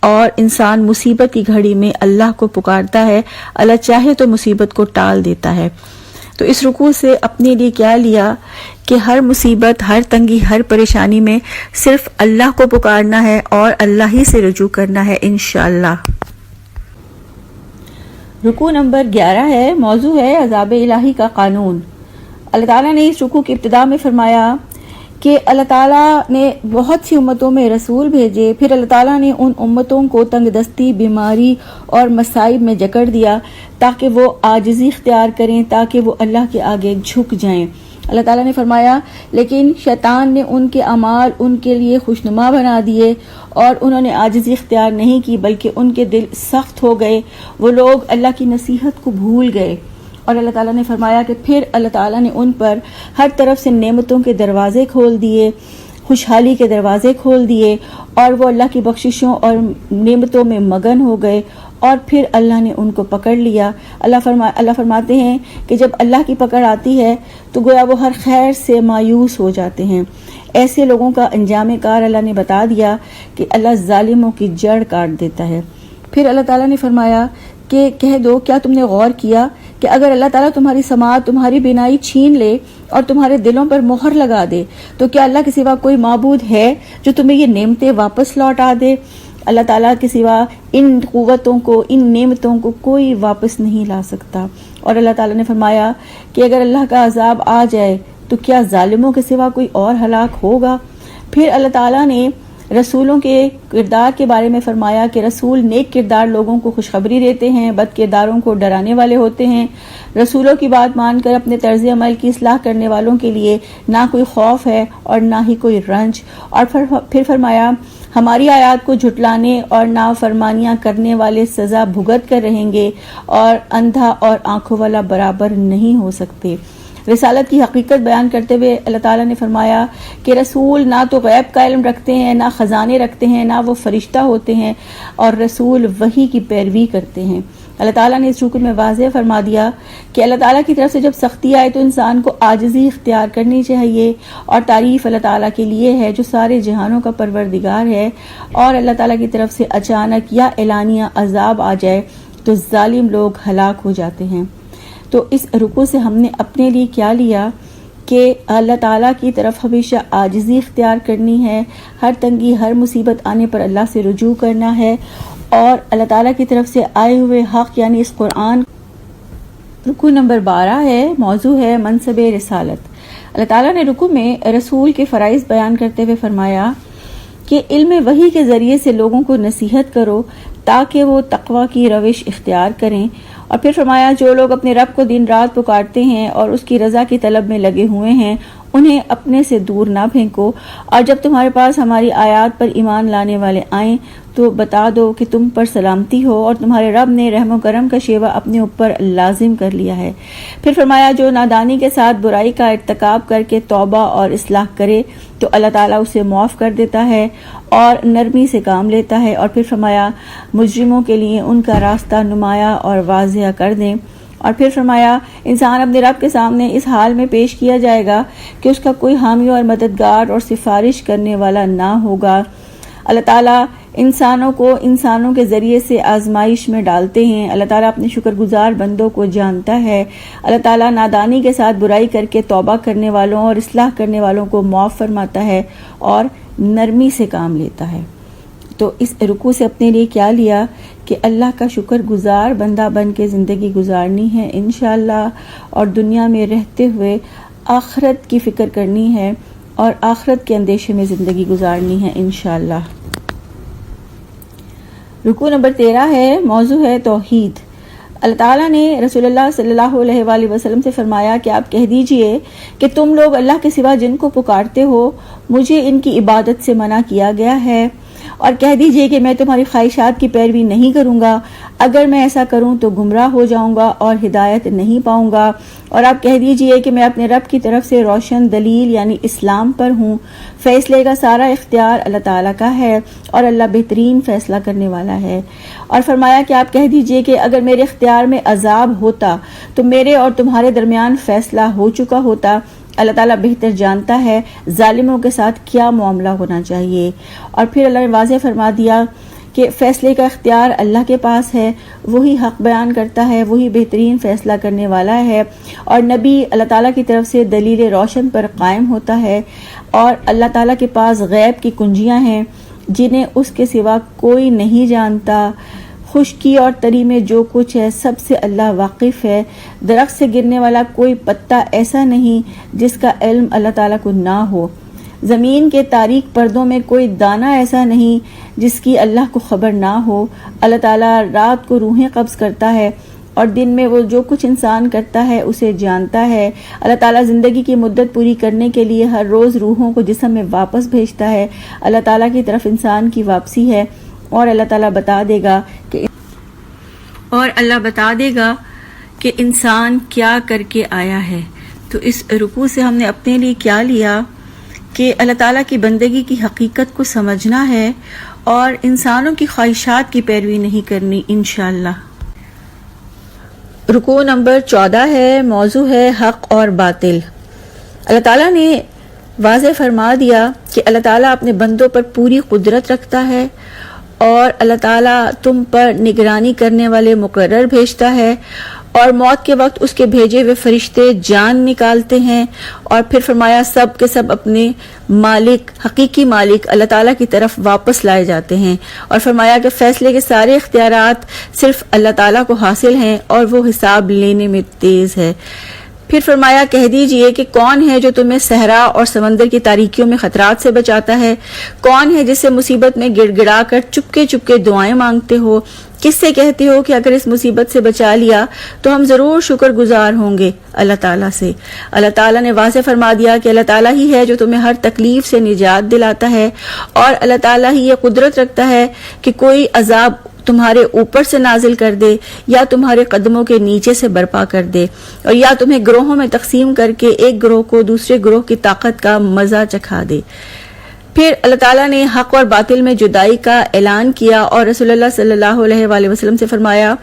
اور انسان مصیبت کی گھڑی میں اللہ کو پکارتا ہے، اللہ چاہے تو مصیبت کو ٹال دیتا ہے۔ تو اس رکوع سے اپنے لیے کیا لیا کہ ہر مصیبت، ہر تنگی، ہر پریشانی میں صرف اللہ کو پکارنا ہے اور اللہ ہی سے رجوع کرنا ہے انشاءاللہ۔ رکوع نمبر 11 ہے، موضوع ہے عذاب الہی کا قانون۔ اللہ تعالیٰ نے اس رکوع کی ابتدا میں فرمایا کہ اللہ تعالیٰ نے بہت سی امتوں میں رسول بھیجے، پھر اللہ تعالیٰ نے ان امتوں کو تنگ دستی، بیماری اور مصائب میں جکڑ دیا تاکہ وہ عاجزی اختیار کریں، تاکہ وہ اللہ کے آگے جھک جائیں۔ اللہ تعالیٰ نے فرمایا لیکن شیطان نے ان کے اعمال ان کے لیے خوشنما بنا دیے اور انہوں نے عاجزی اختیار نہیں کی، بلکہ ان کے دل سخت ہو گئے، وہ لوگ اللہ کی نصیحت کو بھول گئے۔ اور اللہ تعالیٰ نے فرمایا کہ پھر اللہ تعالیٰ نے ان پر ہر طرف سے نعمتوں کے دروازے کھول دیے، خوشحالی کے دروازے کھول دیے، اور وہ اللہ کی بخششوں اور نعمتوں میں مگن ہو گئے، اور پھر اللہ نے ان کو پکڑ لیا۔ اللہ فرماتے ہیں کہ جب اللہ کی پکڑ آتی ہے تو گویا وہ ہر خیر سے مایوس ہو جاتے ہیں۔ ایسے لوگوں کا انجام کار اللہ نے بتا دیا کہ اللہ ظالموں کی جڑ کاٹ دیتا ہے۔ پھر اللہ تعالیٰ نے فرمایا کہ کہہ دو کیا تم نے غور کیا کہ اگر اللہ تعالیٰ تمہاری سماعت، تمہاری بینائی چھین لے اور تمہارے دلوں پر مہر لگا دے تو کیا اللہ کے سوا کوئی معبود ہے جو تمہیں یہ نعمتیں واپس لوٹا دے؟ اللہ تعالیٰ کے سوا ان قوتوں کو، ان نعمتوں کو کوئی واپس نہیں لا سکتا۔ اور اللہ تعالیٰ نے فرمایا کہ اگر اللہ کا عذاب آ جائے تو کیا ظالموں کے سوا کوئی اور ہلاک ہوگا؟ پھر اللہ تعالیٰ نے رسولوں کے کردار کے بارے میں فرمایا کہ رسول نیک کردار لوگوں کو خوشخبری دیتے ہیں، بد کرداروں کو ڈرانے والے ہوتے ہیں۔ رسولوں کی بات مان کر اپنے طرز عمل کی اصلاح کرنے والوں کے لیے نہ کوئی خوف ہے اور نہ ہی کوئی رنج۔ اور پھر فرمایا ہماری آیات کو جھٹلانے اور نافرمانیاں کرنے والے سزا بھگت کر رہیں گے، اور اندھا اور آنکھوں والا برابر نہیں ہو سکتے۔ رسالت کی حقیقت بیان کرتے ہوئے اللہ تعالیٰ نے فرمایا کہ رسول نہ تو غیب کا علم رکھتے ہیں، نہ خزانے رکھتے ہیں، نہ وہ فرشتہ ہوتے ہیں، اور رسول وحی کی پیروی کرتے ہیں۔ اللہ تعالیٰ نے اس رکن میں واضح فرما دیا کہ اللہ تعالیٰ کی طرف سے جب سختی آئے تو انسان کو عاجزی اختیار کرنی چاہیے، اور تعریف اللہ تعالیٰ کے لیے ہے جو سارے جہانوں کا پروردگار ہے۔ اور اللہ تعالیٰ کی طرف سے اچانک یا اعلانیہ عذاب آ جائے تو ظالم لوگ ہلاک ہو جاتے ہیں۔ تو اس رکوع سے ہم نے اپنے لیے کیا لیا کہ اللہ تعالیٰ کی طرف ہمیشہ عاجزی اختیار کرنی ہے، ہر تنگی، ہر مصیبت آنے پر اللہ سے رجوع کرنا ہے، اور اللہ تعالیٰ کی طرف سے آئے ہوئے حق یعنی اس قرآن۔ رکوع نمبر 12 ہے، موضوع ہے منصب رسالت۔ اللہ تعالیٰ نے رکوع میں رسول کے فرائض بیان کرتے ہوئے فرمایا کہ علم وحی کے ذریعے سے لوگوں کو نصیحت کرو تاکہ وہ تقوی کی روش اختیار کریں، اور پھر فرمایا جو لوگ اپنے رب کو دن رات پکارتے ہیں اور اس کی رضا کی طلب میں لگے ہوئے ہیں انہیں اپنے سے دور نہ پھینکو، اور جب تمہارے پاس ہماری آیات پر ایمان لانے والے آئیں تو بتا دو کہ تم پر سلامتی ہو اور تمہارے رب نے رحم و کرم کا شیوہ اپنے اوپر لازم کر لیا ہے۔ پھر فرمایا جو نادانی کے ساتھ برائی کا ارتکاب کر کے توبہ اور اصلاح کرے تو اللہ تعالیٰ اسے معاف کر دیتا ہے اور نرمی سے کام لیتا ہے۔ اور پھر فرمایا مجرموں کے لیے ان کا راستہ نمایاں اور واضح کر دیں۔ اور پھر فرمایا انسان اپنے رب کے سامنے اس حال میں پیش کیا جائے گا کہ اس کا کوئی حامی اور مددگار اور سفارش کرنے والا نہ ہوگا۔ اللہ تعالیٰ انسانوں کو انسانوں کے ذریعے سے آزمائش میں ڈالتے ہیں۔ اللہ تعالیٰ اپنے شکر گزار بندوں کو جانتا ہے۔ اللہ تعالیٰ نادانی کے ساتھ برائی کر کے توبہ کرنے والوں اور اصلاح کرنے والوں کو معاف فرماتا ہے اور نرمی سے کام لیتا ہے۔ تو اس رکوع سے اپنے لیے کیا لیا کہ اللہ کا شکر گزار بندہ بن کے زندگی گزارنی ہے انشاءاللہ، اور دنیا میں رہتے ہوئے آخرت کی فکر کرنی ہے اور آخرت کے اندیشے میں زندگی گزارنی ہے انشاءاللہ۔ رکوع نمبر 13 ہے، موضوع ہے توحید۔ اللہ تعالیٰ نے رسول اللہ صلی اللہ علیہ وآلہ وسلم سے فرمایا کہ آپ کہہ دیجئے کہ تم لوگ اللہ کے سوا جن کو پکارتے ہو مجھے ان کی عبادت سے منع کیا گیا ہے، اور کہہ دیجئے کہ میں تمہاری خواہشات کی پیروی نہیں کروں گا، اگر میں ایسا کروں تو گمراہ ہو جاؤں گا اور ہدایت نہیں پاؤں گا، اور آپ کہہ دیجئے کہ میں اپنے رب کی طرف سے روشن دلیل یعنی اسلام پر ہوں۔ فیصلے کا سارا اختیار اللہ تعالیٰ کا ہے اور اللہ بہترین فیصلہ کرنے والا ہے۔ اور فرمایا کہ آپ کہہ دیجئے کہ اگر میرے اختیار میں عذاب ہوتا تو میرے اور تمہارے درمیان فیصلہ ہو چکا ہوتا۔ اللہ تعالیٰ بہتر جانتا ہے ظالموں کے ساتھ کیا معاملہ ہونا چاہیے۔ اور پھر اللہ نے واضح فرما دیا کہ فیصلے کا اختیار اللہ کے پاس ہے، وہی حق بیان کرتا ہے، وہی بہترین فیصلہ کرنے والا ہے، اور نبی اللہ تعالیٰ کی طرف سے دلیل روشن پر قائم ہوتا ہے، اور اللہ تعالیٰ کے پاس غیب کی کنجیاں ہیں جنہیں اس کے سوا کوئی نہیں جانتا۔ خشکی اور تری میں جو کچھ ہے سب سے اللہ واقف ہے۔ درخت سے گرنے والا کوئی پتا ایسا نہیں جس کا علم اللہ تعالیٰ کو نہ ہو۔ زمین کے تاریک پردوں میں کوئی دانہ ایسا نہیں جس کی اللہ کو خبر نہ ہو۔ اللہ تعالیٰ رات کو روحیں قبض کرتا ہے اور دن میں وہ جو کچھ انسان کرتا ہے اسے جانتا ہے۔ اللہ تعالیٰ زندگی کی مدت پوری کرنے کے لیے ہر روز روحوں کو جسم میں واپس بھیجتا ہے۔ اللہ تعالیٰ کی طرف انسان کی واپسی ہے، اور اللہ تعالیٰ بتا دے گا کہ انسان کیا کر کے آیا ہے۔ تو اس رکوع سے ہم نے اپنے لیے کیا لیا کہ اللہ تعالیٰ کی بندگی کی حقیقت کو سمجھنا ہے اور انسانوں کی خواہشات کی پیروی نہیں کرنی انشاءاللہ۔ رکوع نمبر 14 ہے، موضوع ہے حق اور باطل۔ اللہ تعالیٰ نے واضح فرما دیا کہ اللہ تعالیٰ اپنے بندوں پر پوری قدرت رکھتا ہے، اور اللہ تعالیٰ تم پر نگرانی کرنے والے مقرر بھیجتا ہے، اور موت کے وقت اس کے بھیجے ہوئے فرشتے جان نکالتے ہیں، اور پھر فرمایا سب کے سب اپنے مالک، حقیقی مالک اللہ تعالیٰ کی طرف واپس لائے جاتے ہیں، اور فرمایا کہ فیصلے کے سارے اختیارات صرف اللہ تعالیٰ کو حاصل ہیں اور وہ حساب لینے میں تیز ہے۔ پھر فرمایا کہہ دیجئے کہ کون ہے جو تمہیں صحرا اور سمندر کی تاریکیوں میں خطرات سے بچاتا ہے؟ کون ہے جس سے مصیبت میں گڑ گڑا کر چپکے چپکے دعائیں مانگتے ہو؟ کس سے کہتے ہو کہ اگر اس مصیبت سے بچا لیا تو ہم ضرور شکر گزار ہوں گے؟ اللہ تعالیٰ سے۔ اللہ تعالیٰ نے واضح فرما دیا کہ اللہ تعالیٰ ہی ہے جو تمہیں ہر تکلیف سے نجات دلاتا ہے، اور اللہ تعالیٰ ہی یہ قدرت رکھتا ہے کہ کوئی عذاب تمہارے اوپر سے نازل کر دے یا تمہارے قدموں کے نیچے سے برپا کر دے، اور یا تمہیں گروہوں میں تقسیم کر کے ایک گروہ کو دوسرے گروہ کی طاقت کا مزہ چکھا دے۔ پھر اللہ تعالیٰ نے حق اور باطل میں جدائی کا اعلان کیا، اور رسول اللہ صلی اللہ علیہ وآلہ وسلم سے فرمایا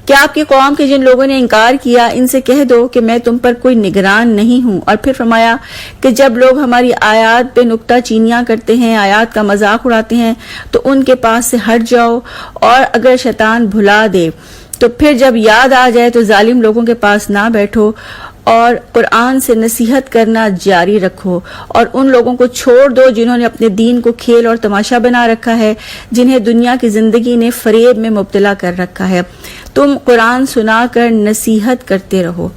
کہ آپ کی قوم کے جن لوگوں نے انکار کیا ان سے کہہ دو کہ میں تم پر کوئی نگران نہیں ہوں۔ اور پھر فرمایا کہ جب لوگ ہماری آیات پہ نکتہ چینیاں کرتے ہیں، آیات کا مذاق اڑاتے ہیں، تو ان کے پاس سے ہٹ جاؤ، اور اگر شیطان بھلا دے تو پھر جب یاد آ جائے تو ظالم لوگوں کے پاس نہ بیٹھو، اور قرآن سے نصیحت کرنا جاری رکھو، اور ان لوگوں کو چھوڑ دو جنہوں نے اپنے دین کو کھیل اور تماشا بنا رکھا ہے، جنہیں دنیا کی زندگی نے فریب میں مبتلا کر رکھا ہے۔ تم قرآن سنا کر نصیحت کرتے رہو۔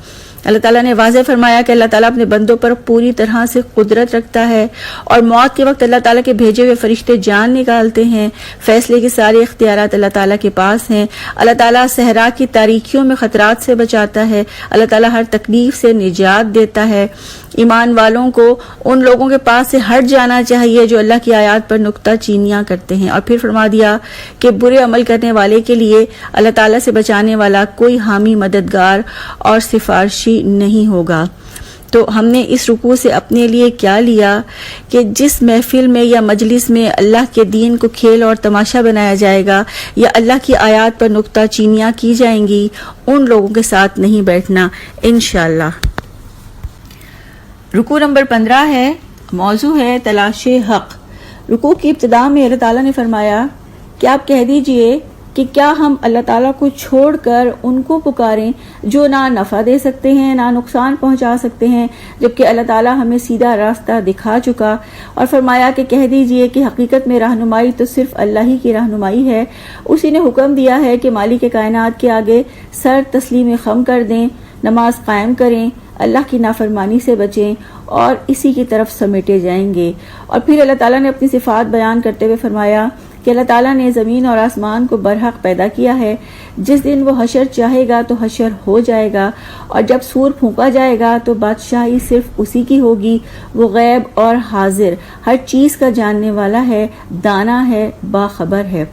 اللہ تعالیٰ نے واضح فرمایا کہ اللہ تعالیٰ اپنے بندوں پر پوری طرح سے قدرت رکھتا ہے، اور موت کے وقت اللہ تعالیٰ کے بھیجے ہوئے فرشتے جان نکالتے ہیں۔ فیصلے کے سارے اختیارات اللہ تعالیٰ کے پاس ہیں۔ اللہ تعالیٰ صحرا کی تاریکیوں میں خطرات سے بچاتا ہے۔ اللہ تعالیٰ ہر تکلیف سے نجات دیتا ہے۔ ایمان والوں کو ان لوگوں کے پاس سے ہٹ جانا چاہیے جو اللہ کی آیات پر نکتہ چینیاں کرتے ہیں، اور پھر فرما دیا کہ برے عمل کرنے والے کے لیے اللہ تعالیٰ سے بچانے والا کوئی حامی، مددگار اور سفارشی نہیں ہوگا۔ تو ہم نے اس رکوع سے اپنے لیے کیا لیا کہ جس محفل میں یا مجلس میں اللہ کے دین کو کھیل اور تماشا بنایا جائے گا یا اللہ کی آیات پر نکتہ چینیاں کی جائیں گی، ان لوگوں کے ساتھ نہیں بیٹھنا انشاءاللہ۔ رکوع نمبر 15 ہے، موضوع ہے تلاش حق۔ رکوع کی ابتدا میں اللہ تعالیٰ نے فرمایا کہ آپ کہہ دیجئے کہ کیا ہم اللہ تعالیٰ کو چھوڑ کر ان کو پکاریں جو نہ نفع دے سکتے ہیں نہ نقصان پہنچا سکتے ہیں، جبکہ اللہ تعالیٰ ہمیں سیدھا راستہ دکھا چکا۔ اور فرمایا کہ کہہ دیجئے کہ حقیقت میں رہنمائی تو صرف اللہ ہی کی رہنمائی ہے۔ اسی نے حکم دیا ہے کہ مالک کائنات کے آگے سر تسلیم خم کر دیں، نماز قائم کریں، اللہ کی نافرمانی سے بچیں، اور اسی کی طرف سمیٹے جائیں گے۔ اور پھر اللہ تعالیٰ نے اپنی صفات بیان کرتے ہوئے فرمایا کہ کہ اللہ تعالیٰ نے زمین اور آسمان کو برحق پیدا کیا ہے. جس دن وہ حشر چاہے گا تو حشر ہو جائے گا، اور جب سور پھونکا جائے گا تو بادشاہی صرف اسی کی ہوگی. وہ غیب اور حاضر ہر چیز کا جاننے والا ہے، دانا ہے، باخبر ہے.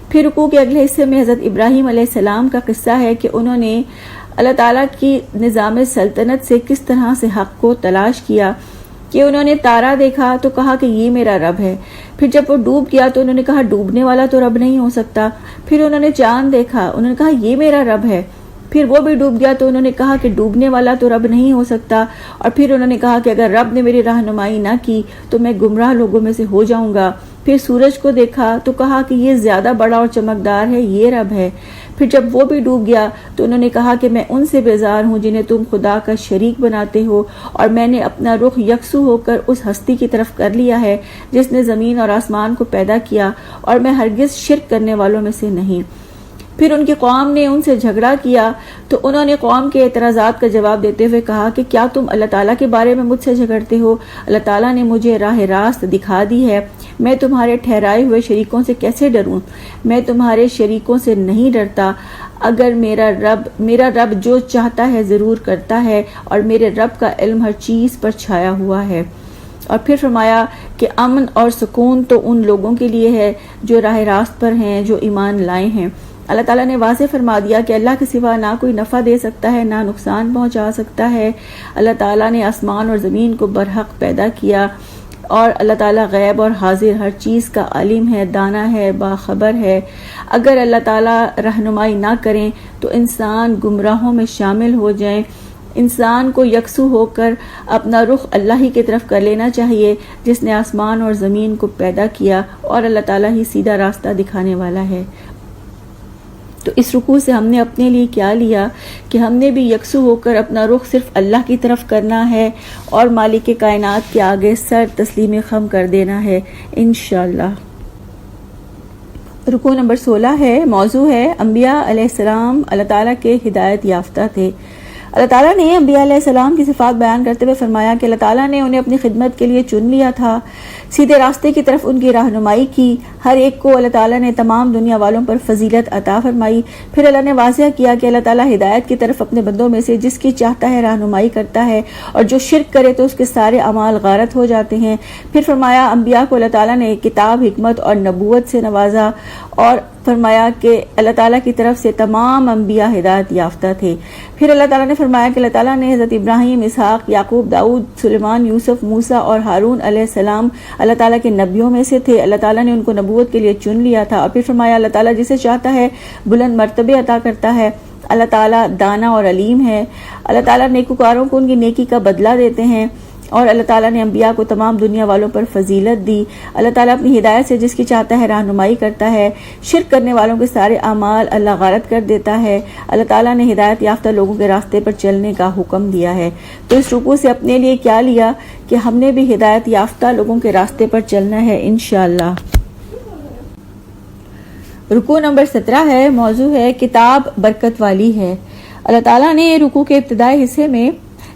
پھر رکوع کے اگلے حصے میں حضرت ابراہیم علیہ السلام کا قصہ ہے کہ انہوں نے اللہ تعالیٰ کی نظام سلطنت سے کس طرح سے حق کو تلاش کیا. کہ انہوں نے تارا دیکھا تو کہا کہ یہ میرا رب ہے. پھر جب وہ ڈوب گیا تو انہوں نے کہا ڈوبنے والا تو رب نہیں ہو سکتا. پھر انہوں نے چاند دیکھا، انہوں نے کہا یہ میرا رب ہے. پھر وہ بھی ڈوب گیا تو انہوں نے کہا کہ ڈوبنے والا تو رب نہیں ہو سکتا. اور پھر انہوں نے کہا کہ اگر رب نے میری رہنمائی نہ کی تو میں گمراہ لوگوں میں سے ہو جاؤں گا. پھر سورج کو دیکھا تو کہا کہ یہ زیادہ بڑا اور چمکدار ہے، یہ رب ہے. پھر جب وہ بھی ڈوب گیا تو انہوں نے کہا کہ میں ان سے بیزار ہوں جنہیں تم خدا کا شریک بناتے ہو، اور میں نے اپنا رخ یکسو ہو کر اس ہستی کی طرف کر لیا ہے جس نے زمین اور آسمان کو پیدا کیا، اور میں ہرگز شرک کرنے والوں میں سے نہیں. پھر ان کی قوم نے ان سے جھگڑا کیا تو انہوں نے قوم کے اعتراضات کا جواب دیتے ہوئے کہا کہ کیا تم اللہ تعالیٰ کے بارے میں مجھ سے جھگڑتے ہو؟ اللہ تعالیٰ نے مجھے راہ راست دکھا دی ہے. میں تمہارے ٹھہرائے ہوئے شریکوں سے کیسے ڈروں؟ میں تمہارے شریکوں سے نہیں ڈرتا. اگر میرا رب جو چاہتا ہے ضرور کرتا ہے، اور میرے رب کا علم ہر چیز پر چھایا ہوا ہے. اور پھر فرمایا کہ امن اور سکون تو ان لوگوں کے لیے ہے جو راہ راست پر ہیں، جو ایمان لائے ہیں. اللہ تعالیٰ نے واضح فرما دیا کہ اللہ کے سوا نہ کوئی نفع دے سکتا ہے، نہ نقصان پہنچا سکتا ہے. اللہ تعالیٰ نے آسمان اور زمین کو برحق پیدا کیا، اور اللہ تعالیٰ غیب اور حاضر ہر چیز کا عالم ہے، دانا ہے، باخبر ہے. اگر اللہ تعالیٰ رہنمائی نہ کریں تو انسان گمراہوں میں شامل ہو جائیں. انسان کو یکسو ہو کر اپنا رخ اللہ ہی کی طرف کر لینا چاہیے جس نے آسمان اور زمین کو پیدا کیا، اور اللہ تعالیٰ ہی سیدھا راستہ دکھانے والا ہے. تو اس رکوع سے ہم نے اپنے لیے کیا لیا کہ ہم نے بھی یکسو ہو کر اپنا رخ صرف اللہ کی طرف کرنا ہے، اور مالک کائنات کے آگے سر تسلیم خم کر دینا ہے انشاءاللہ. رکوع نمبر 16 ہے. موضوع ہے انبیاء علیہ السلام اللہ تعالیٰ کے ہدایت یافتہ تھے. اللہ تعالیٰ نے انبیاء علیہ السلام کی صفات بیان کرتے ہوئے فرمایا کہ اللہ تعالیٰ نے انہیں اپنی خدمت کے لیے چن لیا تھا، سیدھے راستے کی طرف ان کی رہنمائی کی. ہر ایک کو اللہ تعالیٰ نے تمام دنیا والوں پر فضیلت عطا فرمائی. پھر اللہ نے واضح کیا کہ اللہ تعالیٰ ہدایت کی طرف اپنے بندوں میں سے جس کی چاہتا ہے رہنمائی کرتا ہے، اور جو شرک کرے تو اس کے سارے اعمال غارت ہو جاتے ہیں. پھر فرمایا انبیاء کو اللہ تعالیٰ نے کتاب، حکمت اور نبوت سے نوازا، اور فرمایا کہ اللہ تعالیٰ کی طرف سے تمام انبیاء ہدایت یافتہ تھے. پھر اللہ تعالیٰ نے فرمایا کہ اللہ تعالیٰ نے حضرت ابراہیم، اسحاق، یعقوب، داؤد، سلیمان، یوسف، موسیٰ اور ہارون علیہ السلام اللہ تعالیٰ کے نبیوں میں سے تھے. اللہ تعالیٰ نے ان کو نبوت کے لیے چن لیا تھا. اور پھر فرمایا اللہ تعالیٰ جسے چاہتا ہے بلند مرتبے عطا کرتا ہے. اللہ تعالیٰ دانا اور علیم ہے. اللہ تعالیٰ نیکوکاروں کو ان کی نیکی کا بدلہ دیتے ہیں. اور اللہ تعالیٰ نے انبیاء کو تمام دنیا والوں پر فضیلت دی. اللہ تعالیٰ اپنی ہدایت سے جس کی چاہتا ہے رہنمائی کرتا ہے. شرک کرنے والوں کے سارے اعمال اللہ غارت کر دیتا ہے. اللہ تعالیٰ نے ہدایت یافتہ لوگوں کے راستے پر چلنے کا حکم دیا ہے. تو اس رکوع سے اپنے لیے کیا لیا کہ ہم نے بھی ہدایت یافتہ لوگوں کے راستے پر چلنا ہے انشاءاللہ. رکوع نمبر 17 ہے. موضوع ہے کتاب برکت والی ہے. اللہ تعالیٰ نے رکوع کے ابتدائی حصے میں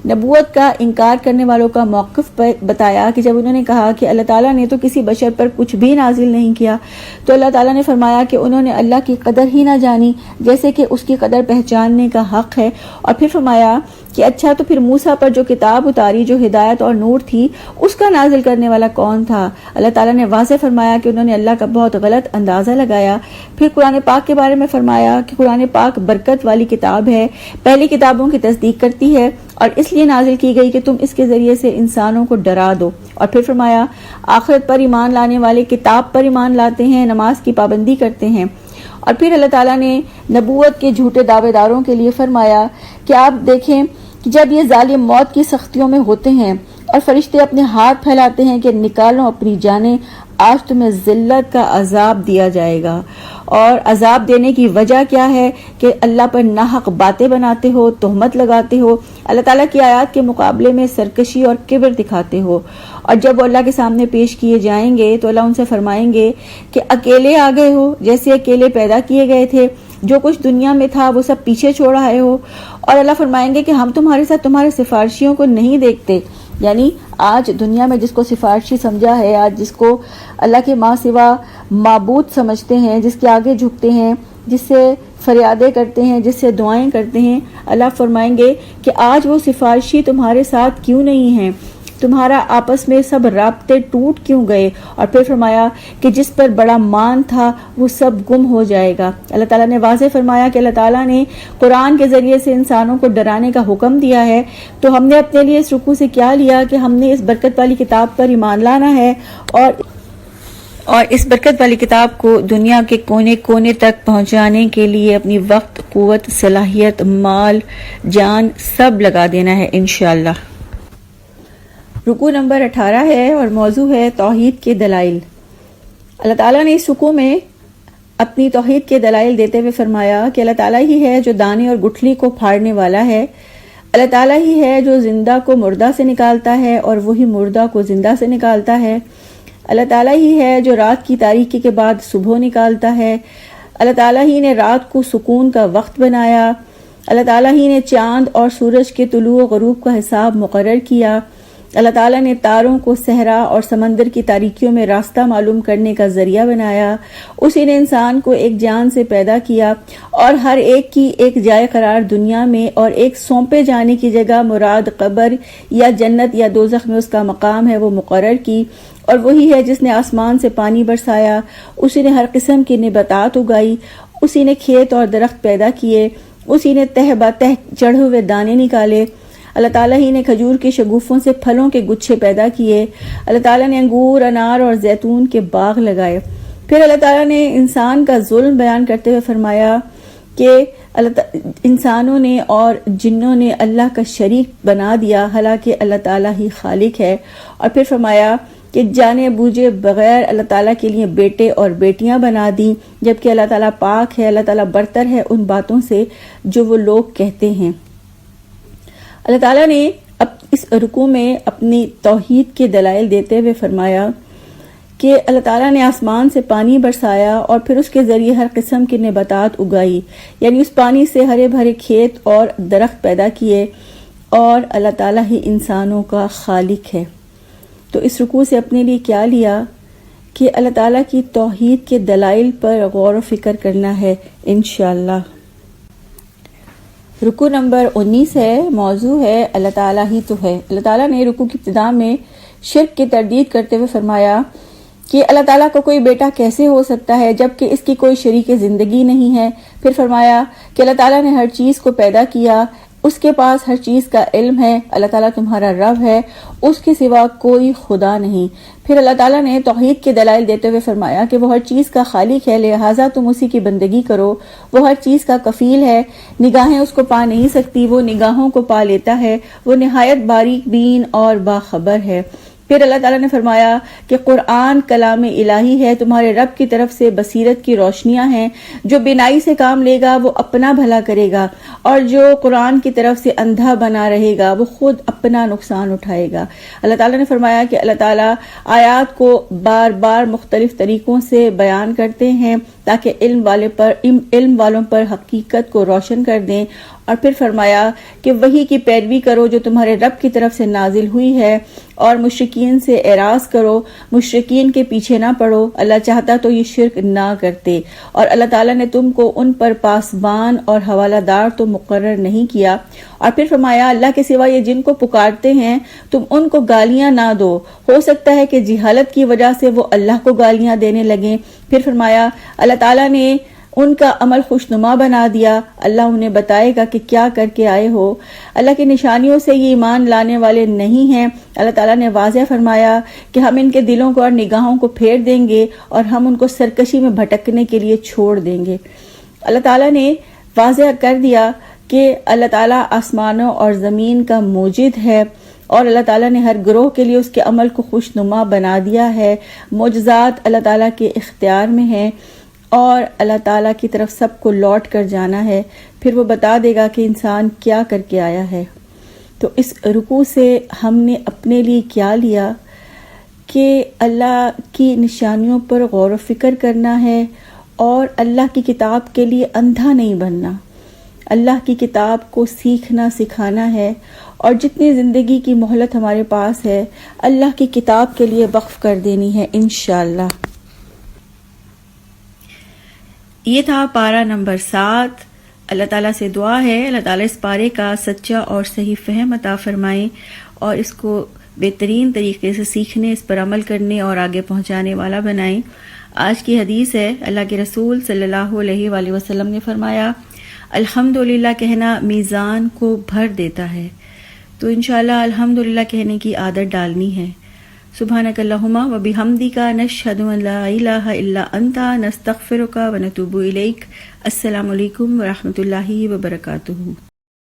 نبوت کا انکار کرنے والوں کا موقف بتایا کہ جب انہوں نے کہا کہ اللہ تعالیٰ نے تو کسی بشر پر کچھ بھی نازل نہیں کیا، تو اللہ تعالیٰ نے فرمایا کہ انہوں نے اللہ کی قدر ہی نہ جانی جیسے کہ اس کی قدر پہچاننے کا حق ہے. اور پھر فرمایا کہ اچھا تو پھر موسیٰ پر جو کتاب اتاری جو ہدایت اور نور تھی اس کا نازل کرنے والا کون تھا؟ اللہ تعالیٰ نے واضح فرمایا کہ انہوں نے اللہ کا بہت غلط اندازہ لگایا. پھر قرآن پاک کے بارے میں فرمایا کہ قرآن پاک برکت والی کتاب ہے، پہلی کتابوں کی تصدیق کرتی ہے، اور اس لیے نازل کی گئی کہ تم اس کے ذریعے سے انسانوں کو ڈرا دو. اور پھر فرمایا آخرت پر ایمان لانے والے کتاب پر ایمان لاتے ہیں، نماز کی پابندی کرتے ہیں. اور پھر اللہ تعالیٰ نے نبوت کے جھوٹے دعوے داروں کے لیے فرمایا کہ آپ دیکھیں کہ جب یہ ظالم موت کی سختیوں میں ہوتے ہیں اور فرشتے اپنے ہاتھ پھیلاتے ہیں کہ نکالو اپنی جانیں، آج تمہیں ذلت کا عذاب دیا جائے گا. اور عذاب دینے کی وجہ کیا ہے کہ اللہ پر ناحق باتیں بناتے ہو، تہمت لگاتے ہو، اللہ تعالیٰ کی آیات کے مقابلے میں سرکشی اور کبر دکھاتے ہو. اور جب وہ اللہ کے سامنے پیش کیے جائیں گے تو اللہ ان سے فرمائیں گے کہ اکیلے آ گئے ہو جیسے اکیلے پیدا کیے گئے تھے، جو کچھ دنیا میں تھا وہ سب پیچھے چھوڑ آئے ہو. اور اللہ فرمائیں گے کہ ہم تمہارے ساتھ تمہارے سفارشیوں کو نہیں دیکھتے یعنی آج دنیا میں جس کو سفارشی سمجھا ہے، آج جس کو اللہ کے ماں سوا معبود سمجھتے ہیں، جس کے آگے جھکتے ہیں، جس سے فریادیں کرتے ہیں، جس سے دعائیں کرتے ہیں، اللہ فرمائیں گے کہ آج وہ سفارشی تمہارے ساتھ کیوں نہیں ہیں، تمہارا آپس میں سب رابطے ٹوٹ کیوں گئے. اور پھر فرمایا کہ جس پر بڑا مان تھا وہ سب گم ہو جائے گا. اللہ تعالیٰ نے واضح فرمایا کہ اللہ تعالیٰ نے قرآن کے ذریعے سے انسانوں کو ڈرانے کا حکم دیا ہے، تو ہم نے اپنے لیے اس رکوع سے کیا لیا کہ ہم نے اس برکت والی کتاب پر ایمان لانا ہے، اور اس برکت والی کتاب کو دنیا کے کونے کونے تک پہنچانے کے لیے اپنی وقت، قوت، صلاحیت، مال، جان سب لگا دینا ہے انشاءاللہ. رکوع نمبر 18 ہے اور موضوع ہے توحید کے دلائل. اللہ تعالیٰ نے اس رکوع میں اپنی توحید کے دلائل دیتے ہوئے فرمایا کہ اللہ تعالیٰ ہی ہے جو دانے اور گٹھلی کو پھاڑنے والا ہے، اللہ تعالیٰ ہی ہے جو زندہ کو مردہ سے نکالتا ہے اور وہی مردہ کو زندہ سے نکالتا ہے، اللہ تعالیٰ ہی ہے جو رات کی تاریکی کے بعد صبح نکالتا ہے، اللہ تعالیٰ ہی نے رات کو سکون کا وقت بنایا، اللہ تعالیٰ ہی نے چاند اور سورج کے طلوع و غروب کا حساب مقرر کیا، اللہ تعالیٰ نے تاروں کو صحرا اور سمندر کی تاریکیوں میں راستہ معلوم کرنے کا ذریعہ بنایا، اسی نے انسان کو ایک جان سے پیدا کیا اور ہر ایک کی ایک جائے قرار دنیا میں اور ایک سونپے جانے کی جگہ مراد قبر یا جنت یا دوزخ میں اس کا مقام ہے وہ مقرر کی، اور وہی ہے جس نے آسمان سے پانی برسایا، اسی نے ہر قسم کی نباتات اگائی، اسی نے کھیت اور درخت پیدا کیے، اسی نے تہ بتہ چڑھے ہوئے دانے نکالے، اللہ تعالیٰ ہی نے کھجور کے شگوفوں سے پھلوں کے گچھے پیدا کیے، اللہ تعالیٰ نے انگور، انار اور زیتون کے باغ لگائے. پھر اللہ تعالیٰ نے انسان کا ظلم بیان کرتے ہوئے فرمایا کہ انسانوں نے اور جنوں نے اللہ کا شریک بنا دیا حالانکہ اللہ تعالیٰ ہی خالق ہے. اور پھر فرمایا کہ جانے بوجھے بغیر اللہ تعالیٰ کے لیے بیٹے اور بیٹیاں بنا دیں، جبکہ اللہ تعالیٰ پاک ہے، اللہ تعالیٰ برتر ہے ان باتوں سے جو وہ لوگ کہتے ہیں. اللہ تعالیٰ نے اس رکوع میں اپنی توحید کے دلائل دیتے ہوئے فرمایا کہ اللہ تعالیٰ نے آسمان سے پانی برسایا اور پھر اس کے ذریعے ہر قسم کی نباتات اگائی، یعنی اس پانی سے ہرے بھرے کھیت اور درخت پیدا کیے، اور اللہ تعالیٰ ہی انسانوں کا خالق ہے. تو اس رکوع سے اپنے لیے کیا لیا کہ اللہ تعالیٰ کی توحید کے دلائل پر غور و فکر کرنا ہے انشاءاللہ. رکوع نمبر 19 ہے، موضوع ہے اللہ تعالیٰ ہی تو ہے. اللہ تعالیٰ نے رکوع کی ابتدا میں شرک کی تردید کرتے ہوئے فرمایا کہ اللہ تعالیٰ کا کوئی بیٹا کیسے ہو سکتا ہے جبکہ اس کی کوئی شریک زندگی نہیں ہے. پھر فرمایا کہ اللہ تعالیٰ نے ہر چیز کو پیدا کیا، اس کے پاس ہر چیز کا علم ہے، اللہ تعالیٰ تمہارا رب ہے، اس کے سوا کوئی خدا نہیں. پھر اللہ تعالیٰ نے توحید کے دلائل دیتے ہوئے فرمایا کہ وہ ہر چیز کا خالق ہے، لہٰذا تم اسی کی بندگی کرو، وہ ہر چیز کا کفیل ہے، نگاہیں اس کو پا نہیں سکتی، وہ نگاہوں کو پا لیتا ہے، وہ نہایت باریک بین اور باخبر ہے. پھر اللہ تعالیٰ نے فرمایا کہ قرآن کلام الہی ہے، تمہارے رب کی طرف سے بصیرت کی روشنیاں ہیں، جو بینائی سے کام لے گا وہ اپنا بھلا کرے گا، اور جو قرآن کی طرف سے اندھا بنا رہے گا وہ خود اپنا نقصان اٹھائے گا. اللہ تعالیٰ نے فرمایا کہ اللہ تعالیٰ آیات کو بار بار مختلف طریقوں سے بیان کرتے ہیں تاکہ علم والوں پر حقیقت کو روشن کر دیں. اور پھر فرمایا کہ وحی کی پیروی کرو جو تمہارے رب کی طرف سے نازل ہوئی ہے، اور مشرکین سے اعراض کرو، مشرکین کے پیچھے نہ پڑو، اللہ چاہتا تو یہ شرک نہ کرتے، اور اللہ تعالیٰ نے تم کو ان پر پاسبان اور حوالہ دار تو مقرر نہیں کیا. اور پھر فرمایا اللہ کے سوا یہ جن کو پکارتے ہیں تم ان کو گالیاں نہ دو، ہو سکتا ہے کہ جہالت کی وجہ سے وہ اللہ کو گالیاں دینے لگیں. پھر فرمایا اللہ تعالیٰ نے ان کا عمل خوشنما بنا دیا، اللہ انہیں بتائے گا کہ کیا کر کے آئے ہو. اللہ کی نشانیوں سے یہ ایمان لانے والے نہیں ہیں. اللہ تعالیٰ نے واضح فرمایا کہ ہم ان کے دلوں کو اور نگاہوں کو پھیر دیں گے اور ہم ان کو سرکشی میں بھٹکنے کے لیے چھوڑ دیں گے. اللہ تعالیٰ نے واضح کر دیا کہ اللہ تعالیٰ آسمانوں اور زمین کا موجد ہے، اور اللہ تعالیٰ نے ہر گروہ کے لیے اس کے عمل کو خوشنما بنا دیا ہے. معجزات اللہ تعالیٰ کے اختیار میں ہیں اور اللہ تعالیٰ کی طرف سب کو لوٹ کر جانا ہے. پھر وہ بتا دے گا کہ انسان کیا کر کے آیا ہے. تو اس رکوع سے ہم نے اپنے لیے کیا لیا کہ اللہ کی نشانیوں پر غور و فکر کرنا ہے اور اللہ کی کتاب کے لیے اندھا نہیں بننا. اللہ کی کتاب کو سیکھنا سکھانا ہے، اور جتنی زندگی کی مہلت ہمارے پاس ہے اللہ کی کتاب کے لیے وقف کر دینی ہے انشاءاللہ۔ یہ تھا پارہ نمبر 7۔ اللہ تعالیٰ سے دعا ہے اللہ تعالیٰ اس پارے کا سچا اور صحیح فہم عطا فرمائیں اور اس کو بہترین طریقے سے سیکھنے، اس پر عمل کرنے اور آگے پہنچانے والا بنائیں۔ آج کی حدیث ہے، اللہ کے رسول صلی اللہ علیہ وآلہ وسلم نے فرمایا، الحمدللہ کہنا میزان کو بھر دیتا ہے، تو انشاءاللہ الحمدللہ کہنے کی عادت ڈالنی ہے۔ سبحانک اللہم و بحمدک نشہد ان لا الہ الا انت نستغفرک و نتوب الیک۔ السلام علیکم ورحمۃ اللہ وبرکاتہ۔